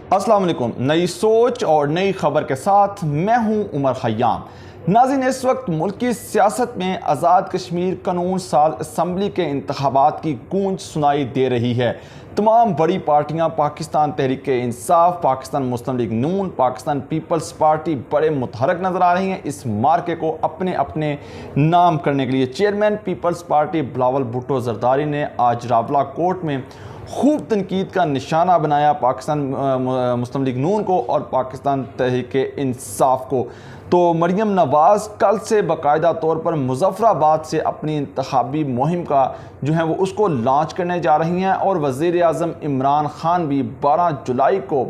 अस्सलाम वालेकुम। नई सोच और नई खबर के साथ मैं हूं उमर खयाम। नाज़रीन, इस वक्त मुल्क की सियासत में आज़ाद कश्मीर कानून साज असम्बली के इंतखाबात की गूंज सुनाई दे रही है। तमाम बड़ी पार्टियां पाकिस्तान तहरीक इंसाफ, पाकिस्तान मुस्लिम लीग नून, पाकिस्तान पीपल्स पार्टी बड़े मुतहरक नज़र आ रही हैं इस मार्के को अपने अपने नाम करने के लिए। चेयरमैन पीपल्स पार्टी बिलावल भुट्टो जरदारी ने आज रावला कोर्ट में खूब तनकीद का निशाना बनाया पाकिस्तान मुस्लिम लीग नून को और पाकिस्तान तहरीक इंसाफ को। तो मरियम नवाज़ कल से बाकायदा तौर पर मुज़फ़्फ़राबाद से अपनी इंतखाबी मुहिम का जो है वो उसको लॉन्च करने जा रही हैं और वज़ीर आज़म इमरान ख़ान भी 12 जुलाई को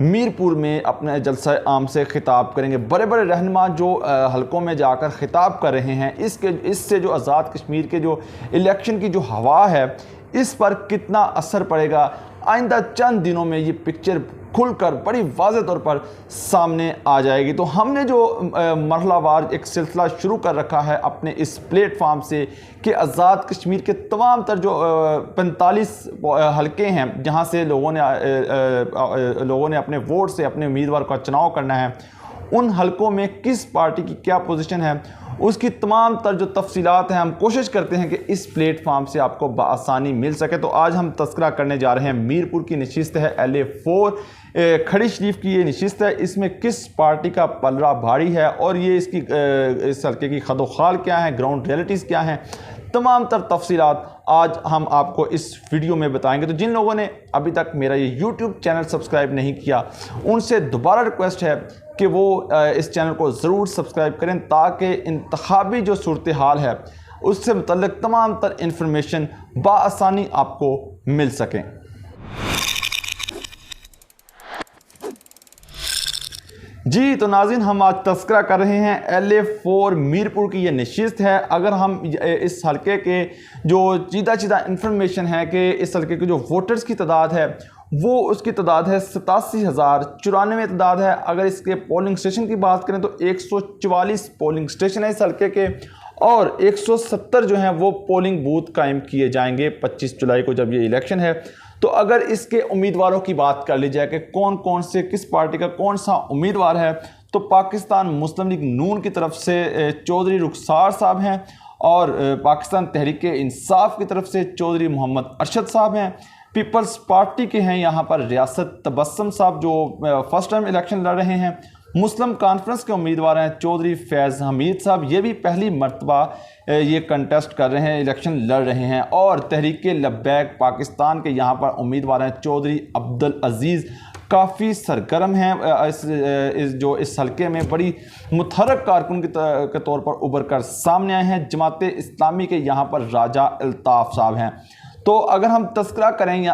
मीरपुर में अपने जलसा आम से ख़िताब करेंगे। बड़े बड़े रहनुमा जो हलकों में जाकर ख़िताब कर रहे हैं, इससे जो आज़ाद कश्मीर के जो इलेक्शन की जो हवा है इस पर कितना असर पड़ेगा, आइंदा चंद दिनों में ये पिक्चर खुलकर बड़ी वाज़ेह तौर पर सामने आ जाएगी। तो हमने जो मरहलावार एक सिलसिला शुरू कर रखा है अपने इस प्लेटफार्म से कि आज़ाद कश्मीर के तमाम तर जो 45 हलके हैं जहां से लोगों ने अपने वोट से अपने उम्मीदवार का चुनाव करना है, उन हलकों में किस पार्टी की क्या पोजीशन है उसकी तमाम तर जो तफसीलात हैं हम कोशिश करते हैं कि इस प्लेटफार्म से आपको बआसानी मिल सके। तो आज हम तस्करा करने जा रहे हैं मीरपुर की नशिस्त है LA4 खड़ी शरीफ की ये नशिस्त है। इसमें किस पार्टी का पलड़ा भारी है और ये इस हल्के की खदोखाल क्या है, ग्राउंड रियलिटीज़ क्या हैं, तमाम तर तफसीलात आज हम आपको इस वीडियो में बताएंगे। तो जिन लोगों ने अभी तक मेरा ये YouTube चैनल सब्सक्राइब नहीं किया उनसे दोबारा रिक्वेस्ट है कि वो इस चैनल को ज़रूर सब्सक्राइब करें ताकि इंतखाबी जो सूरत हाल है उससे मुतल्लिक़ तमाम तर इंफॉर्मेशन बआसानी आपको मिल सकें। जी तो नाज़रीन, हम आज तस्करा कर रहे हैं LA4 मीरपुर की ये नशिस्त है। अगर हम इस हल्के के जो सीधा इंफॉर्मेशन है कि इस हल्के के जो वोटर्स की तादाद है वो उसकी तादाद है 87,094 तादाद है। अगर इसके पोलिंग स्टेशन की बात करें तो 144 पोलिंग स्टेशन है इस हल्के के और 170 जो हैं वो पोलिंग बूथ कायम किए जाएंगे 25 जुलाई को जब ये इलेक्शन है। तो अगर इसके उम्मीदवारों की बात कर ली जाए कि कौन कौन से किस पार्टी का कौन सा उम्मीदवार है, तो पाकिस्तान मुस्लिम लीग नून की तरफ से चौधरी रुखसार साहब हैं और पाकिस्तान तहरीक इंसाफ की तरफ से चौधरी मोहम्मद अरशद साहब हैं। पीपल्स पार्टी के हैं यहाँ पर रियासत तबस्सुम साहब जो फर्स्ट टाइम इलेक्शन लड़ रहे हैं। मुस्लिम कॉन्फ्रेंस के उम्मीदवार हैं चौधरी फैज़ हमीद साहब, ये भी पहली मरतबा ये कंटेस्ट कर रहे हैं, इलेक्शन लड़ रहे हैं। और तहरीक लब्बैक पाकिस्तान के यहाँ पर उम्मीदवार हैं चौधरी अब्दुल अजीज़, काफ़ी सरगर्म हैं इस हल्के में बड़ी मुतहरक कारकुन के तौर पर उभर कर सामने आए हैं। जमात इस्लामी के यहाँ पर राजा अल्ताफ़ साहब हैं। तो अगर हम तस्करा करें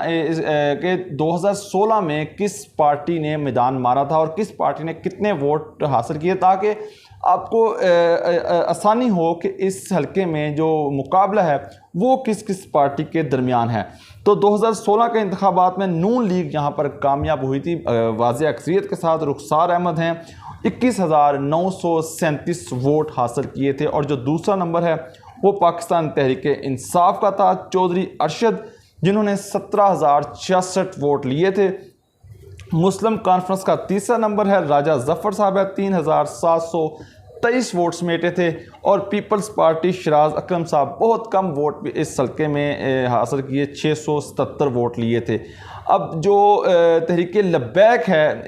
कि 2016 में किस पार्टी ने मैदान मारा था और किस पार्टी ने कितने वोट हासिल किए, ताकि आपको आसानी हो कि इस हल्के में जो मुकाबला है वो किस किस पार्टी के दरमियान है। तो 2016 के इंतखाबात में नून लीग यहाँ पर कामयाब हुई थी वाज़ेह अक्सरियत के साथ। रुखसार अहमद हैं 21,937 वोट हासिल किए थे और जो दूसरा नंबर है वो पाकिस्तान तहरीक इंसाफ का था चौधरी अरशद, जिन्होंने 17,066 वोट लिए थे। मुस्लिम कॉन्फ्रेंस का तीसरा नंबर है राजा जफ़र साहब है, 3,723 वोट समेटे थे। और पीपल्स पार्टी शराज अकरम साहब बहुत कम वोट इस हल्के में हासिल किए, 677 वोट लिए थे। अब जो तहरीक लब्बैक है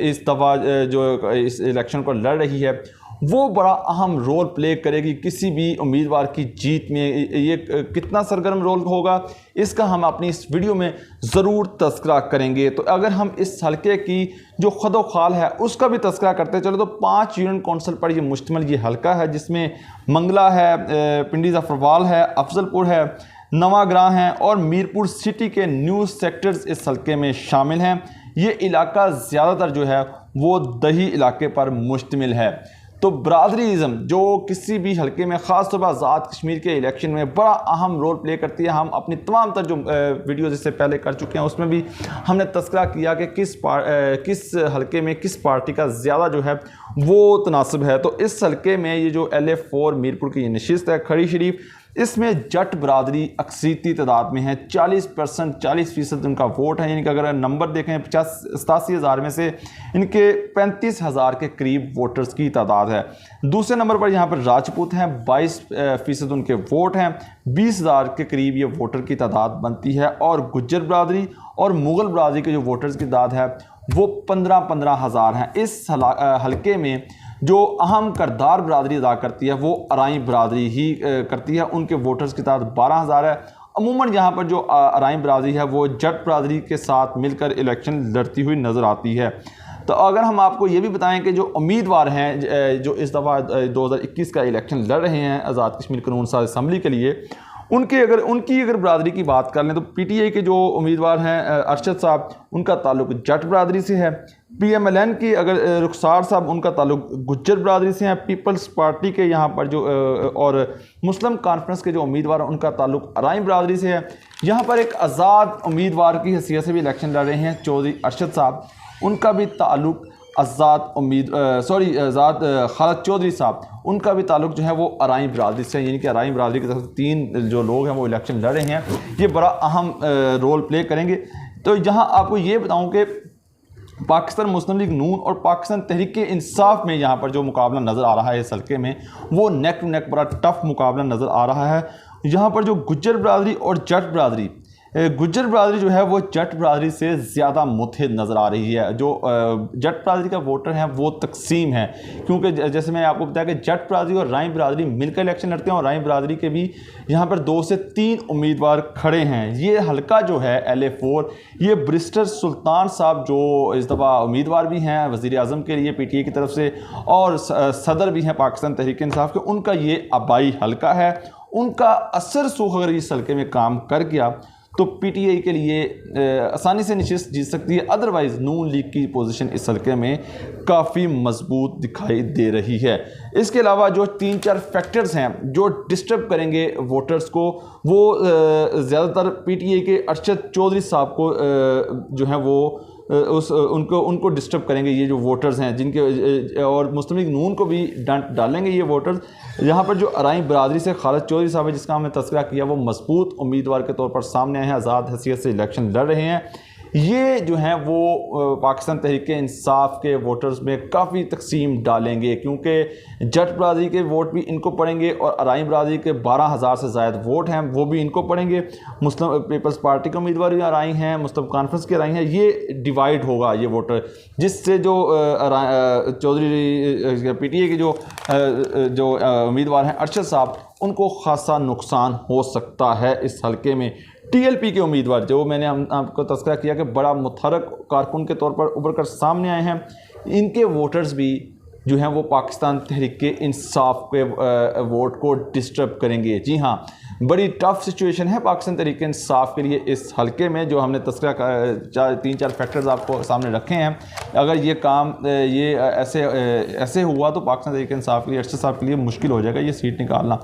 इस दफ़ा जो इस इलेक्शन को लड़ रही है वो बड़ा अहम रोल प्ले करेगी किसी भी उम्मीदवार की जीत में। ये कितना सरगर्म रोल होगा इसका हम अपनी इस वीडियो में ज़रूर तस्करा करेंगे। तो अगर हम इस हल्के की जो खदोखाल है उसका भी तस्करा करते चलो तो 5 यूनियन कौंसिल पर ये मुश्तमिल ये हल्का है, जिसमें मंगला है, पिंडी ज़फ़रवाल है, अफजलपुर है, नवाग्रां है और मीरपुर सिटी के न्यू सेक्टर्स इस हल्के में शामिल हैं। ये इलाका ज़्यादातर जो है वो दही इलाके पर मुश्तमिल है। तो बरादरीज़म जो किसी भी हल्के में ख़ास तौर पर आज़ाद कश्मीर के इलेक्शन में बड़ा अहम रोल प्ले करती है। हम अपनी तमाम तर जो वीडियो जिससे पहले कर चुके हैं उसमें भी हमने तस्करा किया कि किस हल्के में किस पार्टी का ज़्यादा जो है वो तनासब है। तो इस हल्के में ये जो LA4 मीरपुर की नशिस्त है खड़ी शरीफ, इसमें जट बरादरी अक्सरीती तादाद में है, 40% 40% उनका वोट है। यानी कि अगर नंबर देखें 87,000 में से इनके 35,000 के करीब वोटर्स की तादाद है। दूसरे नंबर पर यहाँ पर राजपूत हैं, 22% उनके वोट हैं, 20,000 के करीब ये वोटर की तादाद बनती है। और गुज्जर बरादरी और मुग़ल बरादरी के जो वोटर्स की तादाद है वो 15 हज़ार हैं। इस हलके में जो अहम करदार बरादरी अदा करती है वो अराई बरादरी ही करती है, उनके वोटर्स की तादाद 12,000 है। अमूमन यहाँ पर जो अराई बरादरी है वो जट बरादरी के साथ मिलकर इलेक्शन लड़ती हुई नज़र आती है। तो अगर हम आपको ये भी बताएं कि जो उम्मीदवार हैं जो इस दफ़ा 2021 का इलेक्शन लड़ रहे हैं आज़ाद कश्मीर कानून साज असम्बली के लिए, उनकी अगर बरादरी की बात कर लें तो पीटीआई के जो उम्मीदवार हैं अरशद साहब, उनका ताल्लुक जट बरादरी से है। पीएमएलएन की अगर रुखसार साहब, उनका ताल्लुक गुज्जर बरादरी से है। पीपल्स पार्टी के यहाँ पर जो और मुस्लिम कॉन्फ्रेंस के जो उम्मीदवार हैं उनका ताल्लुक अराई बरादरी से है। यहाँ पर एक आज़ाद उम्मीदवार की हैसियत से भी इलेक्शन लड़ रहे हैं चौधरी अरशद साहब, उनका भी ताल्लुक आज़ाद खालिद चौधरी साहब, उनका भी ताल्लुक जो है वो अराई बरादरी से है। यानी कि अराई बरादरी की तरफ से 3 जो लोग हैं वो इलेक्शन लड़ रहे हैं, ये बड़ा अहम रोल प्ले करेंगे। तो यहाँ आपको ये बताऊँ कि पाकिस्तान मुस्लिम लीग नून और पाकिस्तान तहरीक इंसाफ में यहाँ पर जो मुकाबला नज़र आ रहा है इस हल्के में, वो नेक टू नेक बड़ा टफ मुकाबला नज़र आ रहा है। यहाँ पर जो गुज्जर बरादरी और जट बरादरी, गुज्जर बरादरी जो है वो जट बरादरी से ज़्यादा मुतहिद नज़र आ रही है। जो जट बरादरी का वोटर है वो तकसीम है, क्योंकि जैसे मैंने आपको बताया कि जट बरादरी और राई बरादरी मिलकर इलेक्शन लड़ते हैं और राई बरादरी के भी यहाँ पर 2 से 3 उम्मीदवार खड़े हैं। ये हल्का जो है LA4, ये बैरिस्टर सुल्तान साहब जो इस दफ़ा उम्मीदवार भी हैं वज़ीर आज़म के लिए पीटीआई की तरफ से, और सदर भी हैं पाकिस्तान तहरीक इंसाफ के, उनका ये आबाई हल्का है। उनका असर सूख अगर इस हल्के में काम कर गया तो पीटीआई के लिए आसानी से नशिस्त जीत सकती है। अदरवाइज़ नून लीग की पोजीशन इस हल्के में काफ़ी मजबूत दिखाई दे रही है। इसके अलावा जो 3-4 फैक्टर्स हैं जो डिस्टर्ब करेंगे वोटर्स को, वो ज़्यादातर पीटीआई के अरशद चौधरी साहब को जो है वो उनको डिस्टर्ब करेंगे। ये जो वोटर्स हैं जिनके, और मुस्लिम लीग नून को भी डांट डालेंगे ये वोटर्स। यहाँ पर जो अराई बरादरी से खालिद चौधरी साहब है जिसका हमने तस्करा किया, वो मजबूत उम्मीदवार के तौर पर सामने आए हैं, आज़ाद हैसियत से इलेक्शन लड़ रहे हैं। ये जो हैं वो पाकिस्तान तहरीक इंसाफ के वोटर्स में काफ़ी तकसीम डालेंगे, क्योंकि जट बरादरी के वोट भी इनको पड़ेंगे और अराई बरादरी के 12,000 से ज़ायद वोट हैं वो भी इनको पड़ेंगे। मुस्लिम पीपल्स पार्टी के उम्मीदवार भी अराई हैं, मुस्लिम कॉन्फ्रेंस के अराई हैं। ये डिवाइड होगा ये वोटर, जिससे जो चौधरी पीटीआई के जो उम्मीदवार हैं अरशद साहब, उनको खासा नुकसान हो सकता है इस हल्के में। टीएलपी के उम्मीदवार जो मैंने आपको तस्करा किया कि बड़ा मुतहरक कारकुन के तौर पर उभर कर सामने आए हैं, इनके वोटर्स भी जो हैं वो पाकिस्तान तहरीक इंसाफ के वोट को डिस्टर्ब करेंगे। जी हाँ, बड़ी टफ सिचुएशन है पाकिस्तान तहरीक इंसाफ के लिए इस हल्के में। जो हमने तस्करा 3-4 फैक्टर्स आपको सामने रखे हैं, अगर ये काम ये ऐसे हुआ तो पाकिस्तान तहरीक इंसाफ के लिए, अरशद साहब के लिए मुश्किल हो जाएगा ये सीट निकालना।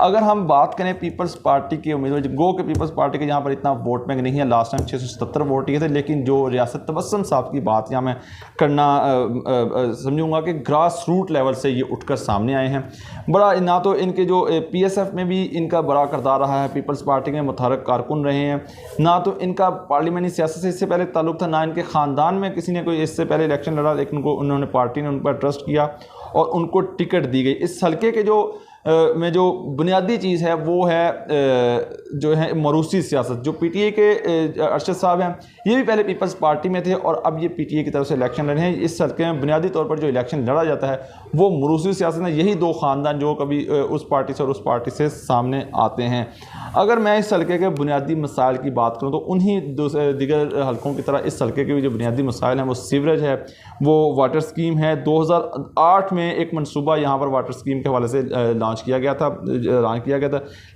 अगर हम बात करें पीपल्स पार्टी के उम्मीदवार, गो के पीपल्स पार्टी के यहाँ पर इतना वोट बैंक नहीं है, लास्ट टाइम 677 वोट ये थे, लेकिन जो रियासत तबस्सुम साहब की बात यहाँ मैं करना समझूंगा कि ग्रास रूट लेवल से ये उठकर सामने आए हैं। बड़ा ना तो इनके जो PSF में भी इनका बड़ा करदार रहा है, पीपल्स पार्टी में मुतहरक कारकुन रहे हैं, ना तो इनका पार्लियामेंट्री सियासत से इससे पहले ताल्लुक था, ना इनके ख़ानदान में किसी ने कोई इससे पहले इलेक्शन लड़ा, लेकिन उन्होंने पार्टी ने उन पर ट्रस्ट किया और उनको टिकट दी गई। इस हल्के के में जो बुनियादी चीज़ है वो है जो है मरूसी सियासत। जो पीटीआई के अरशद साहब हैं ये भी पहले पीपल्स पार्टी में थे और अब ये पीटीआई की तरफ से इलेक्शन लड़े हैं। इस हल्के में बुनियादी तौर पर जो इलेक्शन लड़ा जाता है वो मरूसी सियासत है। यही 2 ख़ानदान जो कभी उस पार्टी से और उस पार्टी से सामने आते हैं। अगर मैं इस हल्के के बुनियादी मसाइल की बात करूँ तो उन्हीं दीगर हल्कों की तरह इस हल्के के भी जो बुनियादी मसाइल हैं वो सीवरेज है, वो वाटर स्कीम है। 2008 में एक मनसूबा यहाँ पर वाटर स्कीम के हवाले से लॉन्च किया गया था,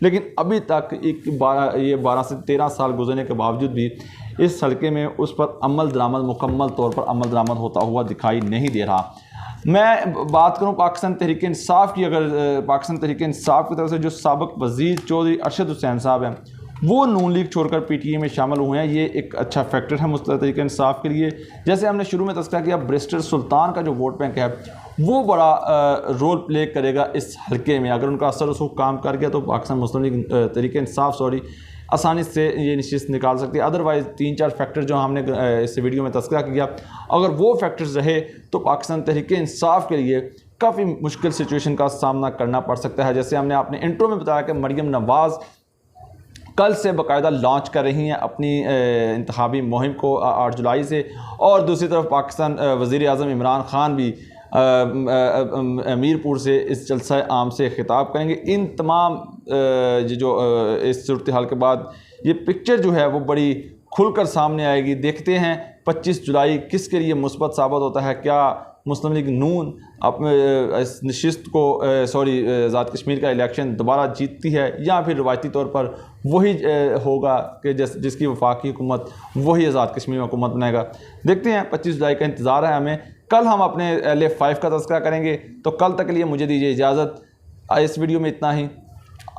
लेकिन अभी तक ये 12 से 13 साल गुजरने के बावजूद भी इस हल्के में उस पर मुकम्मल तौर पर अमल दरामद होता हुआ दिखाई नहीं दे रहा। मैं बात करूं पाकिस्तान तहरीक इंसाफ की, अगर पाकिस्तान तहरीक इंसाफ की तरफ से जो साबिक वज़ीर चौधरी अरशद हुसैन साहब हैं वो नून लीग छोड़कर पीटीआई में शामिल हुए हैं। ये एक अच्छा फैक्टर है मुस्तकिल तहरीक इंसाफ के लिए। जैसे हमने शुरू में तस्करा किया, बैरिस्टर सुल्तान का जो वोट बैंक है वो बड़ा रोल प्ले करेगा इस हल्के में। अगर उनका असर रसूख काम कर गया तो पाकिस्तान मुस्लिम लीग तहरीक इंसाफ आसानी से ये नशिस्त निकाल सकती है। अदरवाइज़ 3-4 फैक्टर जो हमने इस वीडियो में तस्करा किया, अगर वो फैक्टर्स रहे तो पाकिस्तान तहरीक इंसाफ के लिए काफ़ी मुश्किल सिचुएशन का सामना करना पड़ सकता है। जैसे हमने अपने इंट्रो में बताया कि मरियम नवाज़ कल से बाकायदा लॉन्च कर रही हैं अपनी इंतखाबी मुहिम को 8 जुलाई से, और दूसरी तरफ पाकिस्तान वज़ीर आज़म इमरान ख़ान भी मीरपुर से इस जलसा आम से ख़िताब करेंगे। इन तमाम इस सूरत हाल के बाद ये पिक्चर जो है वो बड़ी खुलकर सामने आएगी। देखते हैं 25 जुलाई किसके लिए मुस्बत साबित होता है। क्या मुस्लिम लीग नून अपने इस नशिस्त को आज़ाद कश्मीर का इलेक्शन दोबारा जीतती है, या फिर रवायती तौर पर वही होगा कि जिसकी वफाकी हुकूमत वही आज़ाद कश्मीर में हुकूमत बनाएगा। देखते हैं, 25 जुलाई का इंतज़ार है हमें। कल हम अपने LA5 का तज़किरा करेंगे, तो कल तक के लिए मुझे दीजिए इजाज़त। इस वीडियो में इतना ही।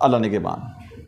अल्लाह निगहबान।